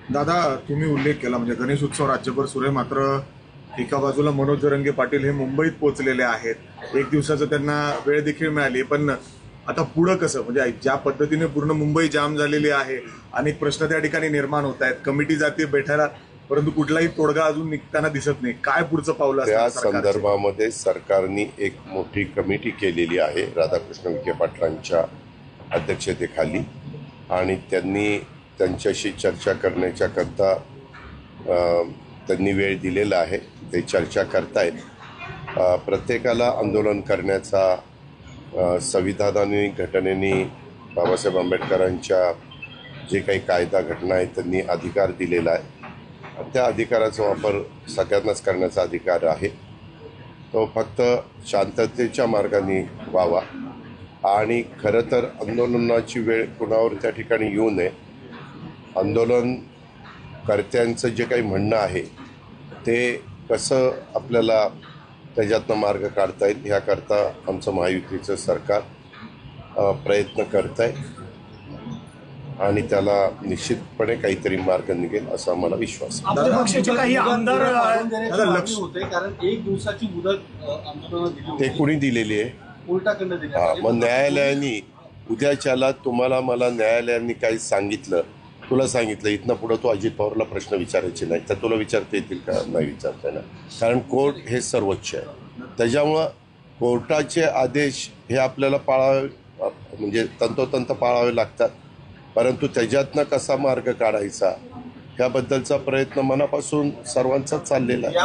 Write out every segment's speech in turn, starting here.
दादा, तुम्ही उल्लेख केला म्हणजे गणेश उत्सव राज्यभर सुरू आहे, मात्र एका बाजूला मनोज जरंगे पाटील हे मुंबईत पोहोचलेले आहेत. एक दिवसाचं त्यांना वेळ देखील मिळाली, पण आता पुढं कसं, म्हणजे ज्या पद्धतीने पूर्ण मुंबई जाम झालेली आहे, अनेक प्रश्न त्या ठिकाणी निर्माण होत आहेत. कमिटी जाते बैठायला, परंतु कुठलाही तोडगा अजून निघताना दिसत नाही. काय पुढचं पावलं त्या असणार संदर्भामध्ये सरकारने एक मोठी कमिटी केलेली आहे राधाकृष्ण विखे पाटलांच्या अध्यक्षतेखाली, आणि त्यांनी त्यांच्याशी चर्चा करण्याच्या करता त्यांनी वेळ दिलेला आहे. ते चर्चा करतायत. प्रत्येकाला आंदोलन करण्याचा संविधानाने, घटनेने, बाबासाहेब आंबेडकरांच्या जे काही कायदा घटना आहेत त्यांनी अधिकार दिलेला आहे. त्या अधिकाराचा वापर सगळ्यांनाच करण्याचा अधिकार आहे. तो फक्त शांततेच्या मार्गाने व्हावा, आणि खरं तर आंदोलनाची वेळ कुणावर त्या ठिकाणी येऊ नये. आंदोलनकर्त्यांचं जे काही म्हणणं आहे ते कसं आपल्याला त्याच्यातनं मार्ग काढता येईल ह्याकरता आमचं महायुतीचं सरकार प्रयत्न करत आहे, आणि त्याला निश्चितपणे काहीतरी मार्ग निघेल असा आम्हाला विश्वास आहे. पक्षाचे काही आमदार लक्ष होते, कारण एक दिवसाची मुदत ते कुणी दिलेली आहे? उलटाखंड दिली. मग न्यायालयाने उद्याच्याला तुम्हाला मला न्यायालयाने काही सांगितलं, तुला सांगितलं इथनं पुढं तू अजित पवारला प्रश्न विचारायचे नाही, तर तुला विचारता येतील का? नाही विचारता येणार, कारण कोर्ट हे सर्वोच्च आहे. त्याच्यामुळं कोर्टाचे आदेश हे आपल्याला पाळावे, म्हणजे तंतोतंत पाळावे लागतात. परंतु त्याच्यातनं कसा मार्ग काढायचा ह्याबद्दलचा प्रयत्न मनापासून सर्वांचाच चाललेला आहे.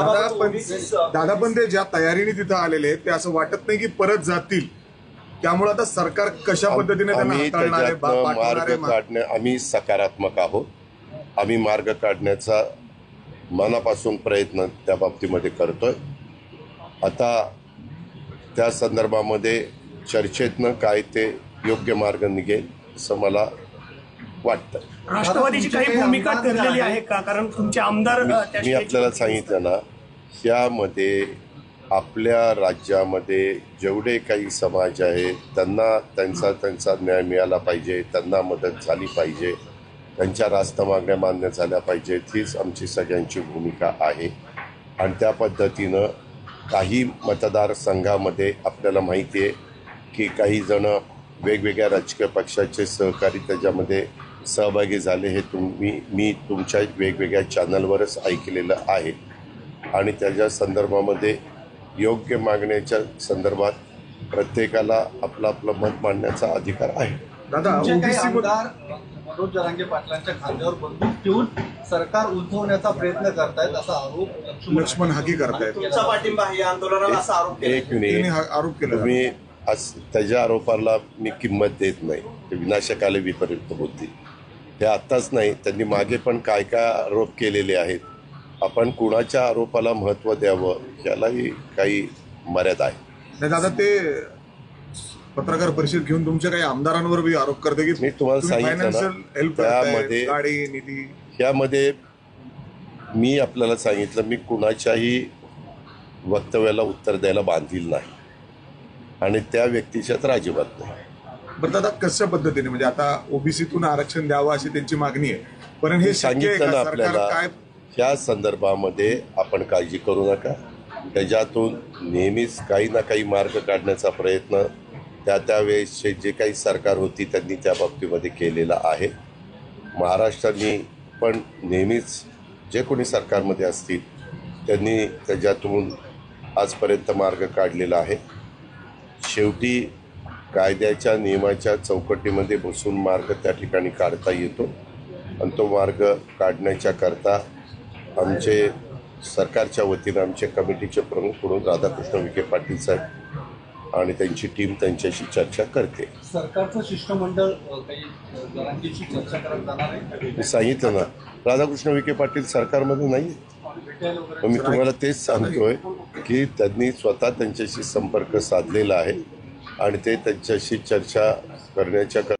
दादा, पण ते ज्या तयारीने तिथं आलेले आहेत ते असं वाटत नाही की परत जातील. त्यामुळे आता सरकार कशा पद्धतीने आम्ही त्याच्यातनं मार्ग काढणे, आम्ही सकारात्मक आहोत. आम्ही मार्ग काढण्याचा मनापासून प्रयत्न त्या बाबतीमध्ये करतोय. आता त्या संदर्भामध्ये चर्चेतनं काय ते योग्य मार्ग निघेल असं मला वाटतं. राष्ट्रवादीची काही भूमिका ठरलेली आहे का? कारण तुमचे आमदार मी आपल्याला सांगितलं ना, यामध्ये आपल्या राज्यामध्ये जेवढे काही समाज आहेत त्यांना त्यांचा न्याय मिळाला पाहिजे, त्यांना मदत झाली पाहिजे, त्यांच्या रास्त मागण्या मान्य झाल्या पाहिजेत, हीच आमची सगळ्यांची भूमिका आहे. आणि त्या पद्धतीनं काही मतदारसंघामध्ये आपल्याला माहिती आहे की काही जण वेगवेगळ्या राजकीय पक्षाचे सहकारी त्याच्यामध्ये सहभागी झाले. हे मी तुमच्या वेगवेगळ्या चॅनलवरच ऐकलेलं आहे, आणि त्याच्या संदर्भामध्ये योग्य मागण्याच्या संदर्भात प्रत्येकाला आपलं आपलं मत मांडण्याचा अधिकार आहे. दादा, आमदार मनोज जरांगे पाटलांच्या खांद्यावर बंदूक ठेवून सरकार उलथवण्याचा प्रयत्न करतायत असा आरोप लक्ष्मण हाकी करतायत. एक मिनिट, आरोप केला तुम्ही आज त्याच्या आरोपाला मी किंमत देत नाही. ते विनाशकाले विपरीत होती. हे आत्ताच नाही, त्यांनी मागे पण काय काय आरोप केलेले आहेत. आपण कुणाच्या आरोपाला महत्त्व द्यावं यालाही काही मर्यादा आहे. नाही दादा, ते पत्रकार परिषद घेऊन तुमच्या काही आमदारांवर बी आरोप करते की मी तुम्हाला सांगितलं ना, त्यामध्ये गाडी निधी, यामध्ये मी आपल्याला सांगितलं, मी कुणाच्याही वक्तव्याला उत्तर द्यायला बांधील नाही, आणि त्या व्यक्तीच्या तर अजिबात नाही. बरं दादा, कशा पद्धतीने, म्हणजे आता ओबीसीतून आरक्षण द्यावं अशी त्यांची मागणी आहे, पण हे सांगितलं ना आपल्याला. काय या संदर्भामध्ये आपण काळजी करू नका. त्याच्यातून नेहमीच काही ना काही मार्ग काढण्याचा प्रयत्न त्यावेळेसचे जे काही सरकार होती त्यांनी त्या बाबतीमध्ये केलेला आहे. महाराष्ट्राने पण नेहमीच जे कोणी सरकारमध्ये असतील त्यांनी त्याच्यातून आजपर्यंत मार्ग काढलेला आहे. शेवटी कायद्याच्या नियमाच्या चौकटीमध्ये बसून मार्ग त्या ठिकाणी काढता येतो, आणि तो मार्ग काढण्याच्या करता आमचे सरकारच्या वतीनं आमचे कमिटीचे प्रमुख म्हणून राधाकृष्ण विखे पाटील साहेब आणि त्यांची टीम त्यांच्याशी चर्चा करते. सरकारचं शिष्टमंडळ काही जरांगेशी चर्चा करत जाणार आहे. मी सांगितलं ना, राधाकृष्ण विखे पाटील सरकारमध्ये नाही. मी तुम्हाला तेच सांगतोय की त्यांनी स्वतः त्यांच्याशी संपर्क साधलेला आहे, आणि ते त्यांच्याशी चर्चा करण्याच्या